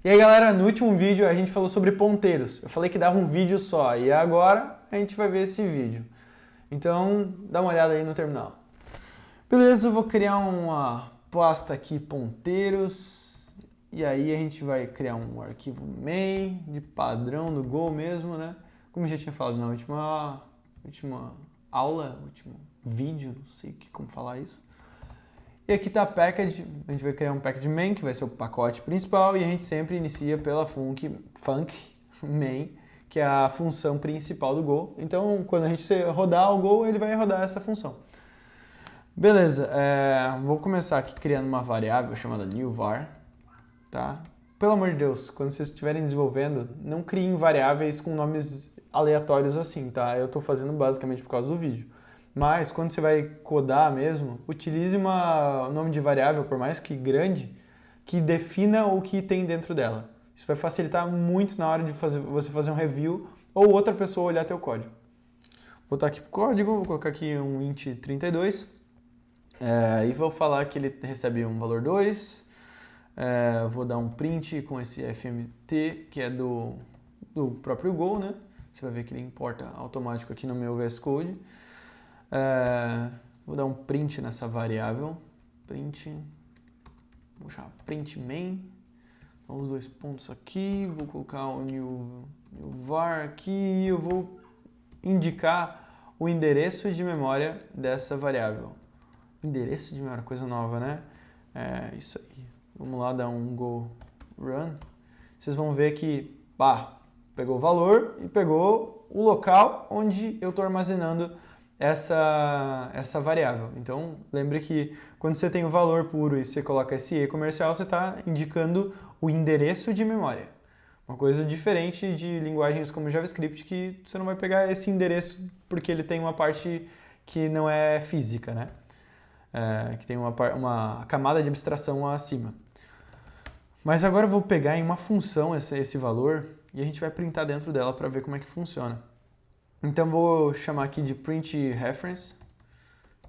E aí galera, no último vídeo a gente falou sobre ponteiros. Eu falei que dava um vídeo só e agora a gente vai ver esse vídeo. Então dá uma olhada aí no terminal. Beleza, eu vou criar uma pasta aqui ponteiros. E aí a gente vai criar um arquivo main de padrão do Go mesmo, né? Como eu já tinha falado na última aula, último vídeo, não sei como falar isso. E aqui está a package, a gente vai criar um package main, que vai ser o pacote principal, e a gente sempre inicia pela func main, que é a função principal do Go. Então, quando a gente rodar o Go, ele vai rodar essa função. Beleza, vou começar aqui criando uma variável chamada newVar, tá? Pelo amor de Deus, quando vocês estiverem desenvolvendo, não criem variáveis com nomes aleatórios assim, tá? Eu estou fazendo basicamente por causa do vídeo. Mas quando você vai codar mesmo, utilize um nome de variável, por mais que grande, que defina o que tem dentro dela. Isso vai facilitar muito na hora de você fazer um review ou outra pessoa olhar teu código. Vou botar aqui o código, vou colocar aqui um int 32 e vou falar que ele recebe um valor 2. Vou dar um print com esse fmt, que é do próprio Go, né? Você vai ver que ele importa automático aqui no meu VS Code. Vou dar um print nessa variável, vou chamar print main, os dois pontos aqui, vou colocar o newVar aqui e eu vou indicar o endereço de memória dessa variável. Endereço de memória, coisa nova, né? Isso aí. Vamos lá dar um go run. Vocês vão ver que, pegou o valor e pegou o local onde eu estou armazenando essa variável. Então, lembre que quando você tem o valor puro e você coloca esse e comercial, você está indicando o endereço de memória. Uma coisa diferente de linguagens como JavaScript, que você não vai pegar esse endereço porque ele tem uma parte que não é física, né? Que tem uma camada de abstração acima. Mas agora eu vou pegar em uma função esse valor e a gente vai printar dentro dela para ver como é que funciona. Então vou chamar aqui de print reference,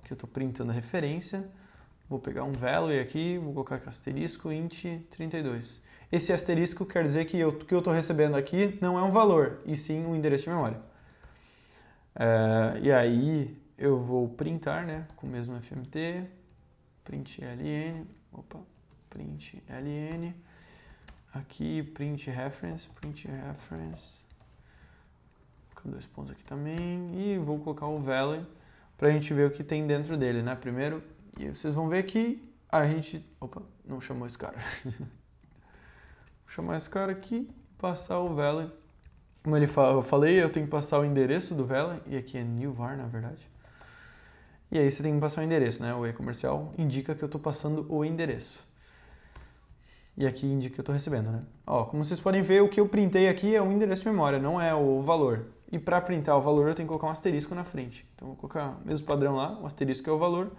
que eu estou printando a referência. Vou pegar um value aqui, vou colocar aqui asterisco int 32. Esse asterisco quer dizer que o que eu estou recebendo aqui não é um valor, e sim um endereço de memória. E aí eu vou printar, né, com o mesmo fmt, print ln, aqui print reference, com dois pontos aqui também, e vou colocar o value para a gente ver o que tem dentro dele, né, primeiro. E vocês vão ver que a gente... não chamou esse cara. Vou chamar esse cara aqui e passar o value. Como eu falei, eu tenho que passar o endereço do value, e aqui é newVar, na verdade. E aí você tem que passar o endereço, né, o e-comercial indica que eu estou passando o endereço. E aqui indica que eu estou recebendo, né. Como vocês podem ver, o que eu printei aqui é o endereço de memória, não é o valor. E para printar o valor eu tenho que colocar um asterisco na frente. Então vou colocar o mesmo padrão lá, um asterisco que é o valor,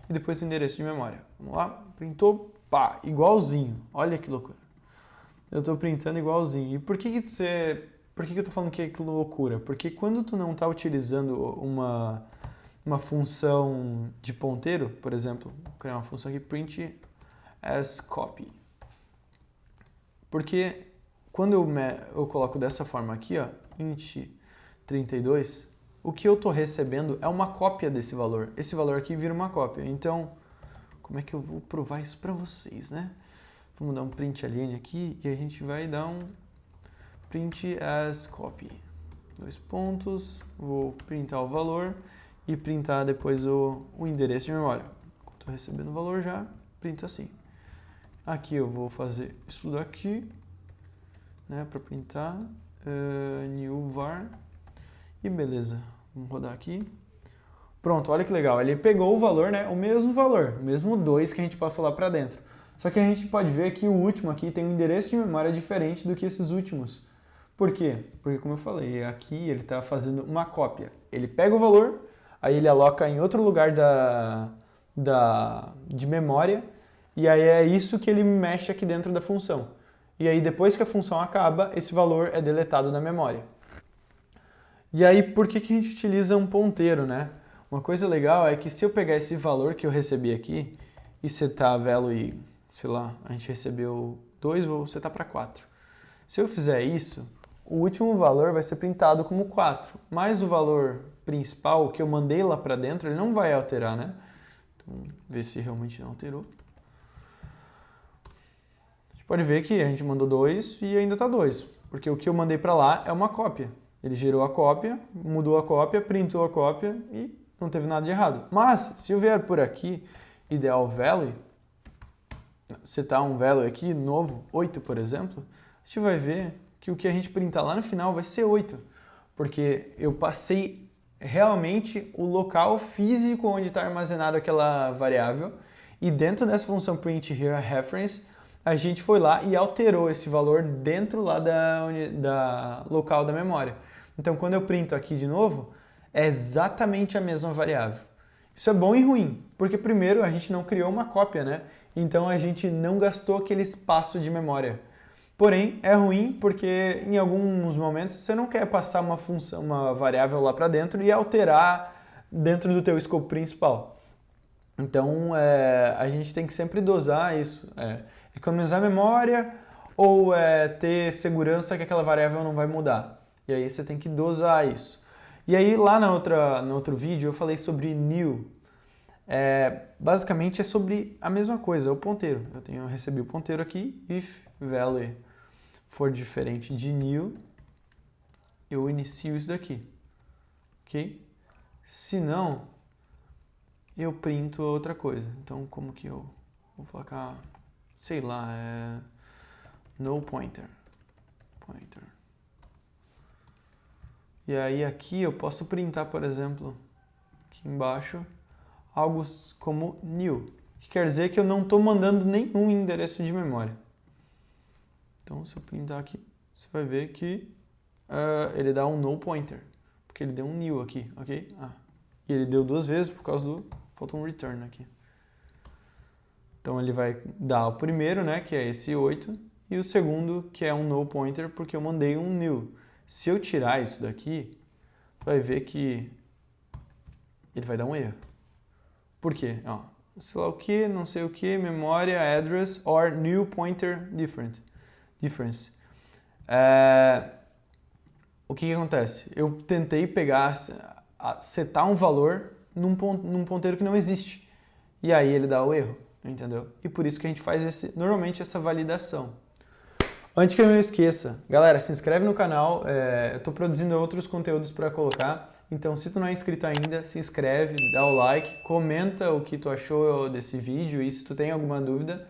e depois o endereço de memória. Vamos lá, printou, igualzinho. Olha que loucura. Eu estou printando igualzinho. E por que eu estou falando que é loucura? Porque quando tu não está utilizando uma função de ponteiro, por exemplo, vou criar uma função aqui, print as copy. Porque quando eu coloco dessa forma aqui, int 32, o que eu estou recebendo é uma cópia desse valor. Esse valor aqui vira uma cópia. Então, como é que eu vou provar isso para vocês, né? Vamos dar um print ln aqui e a gente vai dar um print as copy. Dois pontos, vou printar o valor e printar depois o endereço de memória. Estou recebendo o valor já, printo assim. Aqui eu vou fazer isso daqui, né, para printar, newVar, e beleza, vamos rodar aqui. Pronto, olha que legal, ele pegou o valor, né, o mesmo 2 que a gente passou lá para dentro. Só que a gente pode ver que o último aqui tem um endereço de memória diferente do que esses últimos. Por quê? Porque, como eu falei, aqui ele está fazendo uma cópia. Ele pega o valor, aí ele aloca em outro lugar de memória, e aí é isso que ele mexe aqui dentro da função. E aí depois que a função acaba, esse valor é deletado da memória. E aí por que a gente utiliza um ponteiro, né? Uma coisa legal é que se eu pegar esse valor que eu recebi aqui e setar value, sei lá, a gente recebeu 2, vou setar para 4. Se eu fizer isso, o último valor vai ser printado como 4, mas o valor principal que eu mandei lá para dentro, ele não vai alterar, né? Então, ver se realmente não alterou. A gente pode ver que a gente mandou 2 e ainda está 2, porque o que eu mandei para lá é uma cópia. Ele gerou a cópia, mudou a cópia, printou a cópia e não teve nada de errado. Mas, se eu vier por aqui e der o value, setar um value aqui, novo, 8, por exemplo, a gente vai ver que o que a gente printar lá no final vai ser 8, porque eu passei realmente o local físico onde está armazenado aquela variável e dentro dessa função print here reference, a gente foi lá e alterou esse valor dentro lá da local da memória. Então, quando eu printo aqui de novo, é exatamente a mesma variável. Isso é bom e ruim, porque primeiro a gente não criou uma cópia, né? Então a gente não gastou aquele espaço de memória. Porém, é ruim porque em alguns momentos você não quer passar uma função, uma variável lá para dentro e alterar dentro do teu escopo principal. Então, a gente tem que sempre dosar isso. Economizar memória ou ter segurança que aquela variável não vai mudar. E aí você tem que dosar isso. E aí lá no outro vídeo eu falei sobre new. Basicamente é sobre a mesma coisa, é o ponteiro. Eu recebi o ponteiro aqui, if value for diferente de new, eu inicio isso daqui, ok? Se não, eu printo outra coisa. Então como que eu vou colocar, sei lá, no pointer. E aí aqui eu posso printar, por exemplo, aqui embaixo, algo como new, que quer dizer que eu não estou mandando nenhum endereço de memória. Então se eu printar aqui, você vai ver que ele dá um no pointer, porque ele deu um new aqui, ok? E ele deu 2 vezes por causa do falta um return aqui. Então ele vai dar o primeiro, né, que é esse 8, e o segundo, que é um no pointer, porque eu mandei um new. Se eu tirar isso daqui, vai ver que ele vai dar um erro. Por quê? Sei lá o que, não sei o que, memória, address, or new pointer difference. O que acontece? Eu tentei setar um valor num ponteiro que não existe. E aí ele dá o erro, entendeu? E por isso que a gente faz normalmente essa validação. Antes que eu me esqueça, galera, se inscreve no canal, eu estou produzindo outros conteúdos para colocar, então se tu não é inscrito ainda, se inscreve, dá o like, comenta o que tu achou desse vídeo e se tu tem alguma dúvida,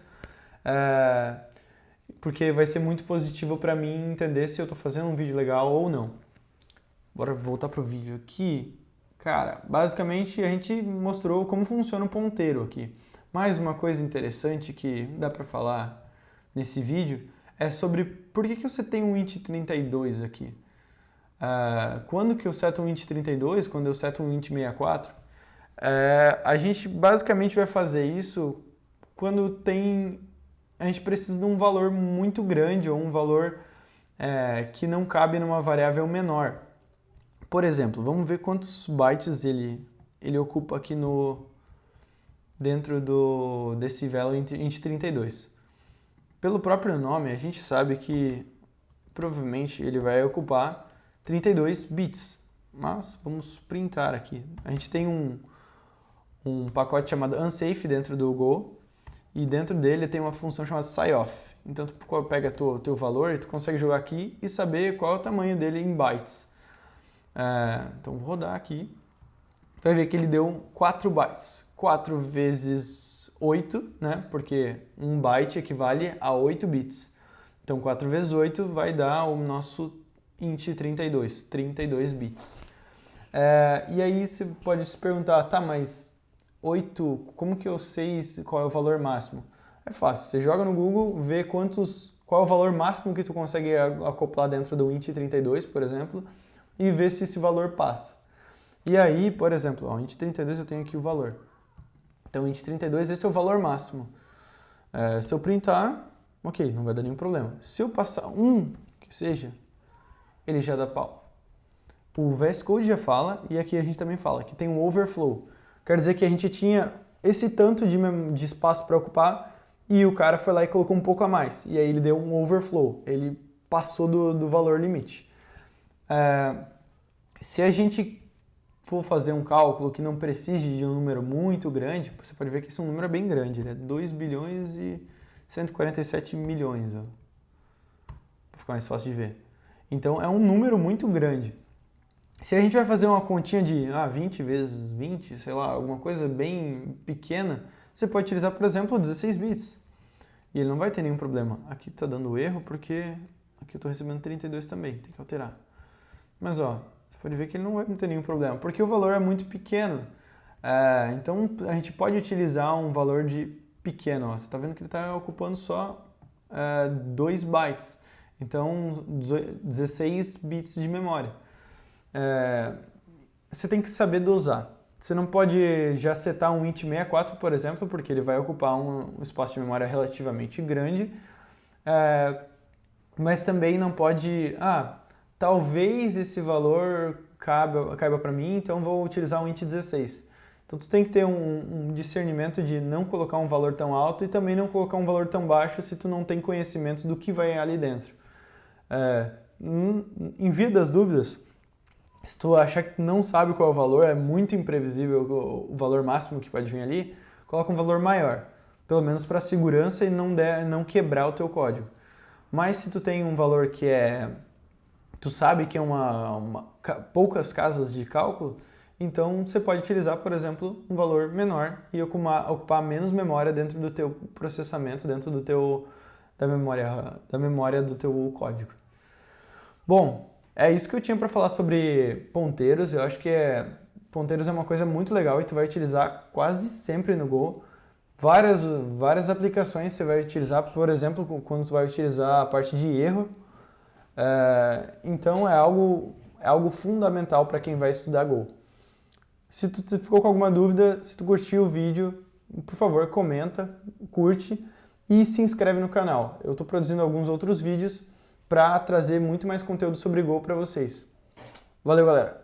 porque vai ser muito positivo para mim entender se eu estou fazendo um vídeo legal ou não. Bora voltar pro vídeo aqui. Cara, basicamente a gente mostrou como funciona o ponteiro aqui. Mais uma coisa interessante que dá para falar nesse vídeo é sobre por que eu setei um int 32 aqui. Quando que eu seto um int 32, quando eu seto um int 64, a gente basicamente vai fazer isso quando a gente precisa de um valor muito grande ou um valor que não cabe numa variável menor. Por exemplo, vamos ver quantos bytes ele ocupa aqui dentro desse value int 32. Pelo próprio nome, a gente sabe que provavelmente ele vai ocupar 32 bits, mas vamos printar aqui. A gente tem um pacote chamado unsafe dentro do Go e dentro dele tem uma função chamada syoff. Então tu pega teu valor e tu consegue jogar aqui e saber qual é o tamanho dele em bytes. Então vou rodar aqui, vai ver que ele deu 4 bytes. 4 vezes 8, né? Porque 1 byte equivale a 8 bits. Então 4 vezes 8 vai dar o nosso int 32 bits. E aí você pode se perguntar, tá, mas 8, como que eu sei qual é o valor máximo? É fácil, você joga no Google, vê qual é o valor máximo que tu consegue acoplar dentro do int 32, por exemplo, e vê se esse valor passa. E aí, por exemplo, int 32 eu tenho aqui o valor. Então, int 32, esse é o valor máximo. Se eu printar, ok, não vai dar nenhum problema. Se eu passar que seja, ele já dá pau. O VS Code já fala, e aqui a gente também fala, que tem um overflow. Quer dizer que a gente tinha esse tanto de espaço para ocupar, e o cara foi lá e colocou um pouco a mais, e aí ele deu um overflow, ele passou do valor limite. Se a gente for fazer um cálculo que não precise de um número muito grande, você pode ver que esse é um número bem grande, né? 2 bilhões e 147 milhões, ó. Pra ficar mais fácil de ver. Então é um número muito grande. Se a gente vai fazer uma continha de 20 vezes 20, sei lá, alguma coisa bem pequena, você pode utilizar, por exemplo, 16 bits. E ele não vai ter nenhum problema. Aqui está dando erro porque aqui eu estou recebendo 32 também, tem que alterar. Mas ó, você pode ver que ele não vai ter nenhum problema, porque o valor é muito pequeno. Então a gente pode utilizar um valor de pequeno. Ó. Você está vendo que ele está ocupando só 2 bytes. Então 16 bits de memória. Você tem que saber dosar. Você não pode já setar um int 64, por exemplo, porque ele vai ocupar um espaço de memória relativamente grande. Mas também não pode... talvez esse valor caiba para mim, então vou utilizar um int 16. Então tu tem que ter um discernimento de não colocar um valor tão alto e também não colocar um valor tão baixo se tu não tem conhecimento do que vai ali dentro. Em via das dúvidas, se tu achar que não sabe qual é o valor, é muito imprevisível o valor máximo que pode vir ali, coloca um valor maior, pelo menos para segurança e não quebrar o teu código. Mas se tu tem um valor que tu sabe que é poucas casas de cálculo, então você pode utilizar, por exemplo, um valor menor e ocupar menos memória dentro do teu processamento, dentro da memória do teu código. Bom, é isso que eu tinha para falar sobre ponteiros. Eu acho que ponteiros é uma coisa muito legal e tu vai utilizar quase sempre no Go. Várias aplicações você vai utilizar, por exemplo, quando tu vai utilizar a parte de erro. Então é algo fundamental para quem vai estudar Go. Se tu ficou com alguma dúvida, se tu curtiu o vídeo, por favor, comenta, curte e se inscreve no canal. Eu estou produzindo alguns outros vídeos para trazer muito mais conteúdo sobre Go para vocês. Valeu, galera!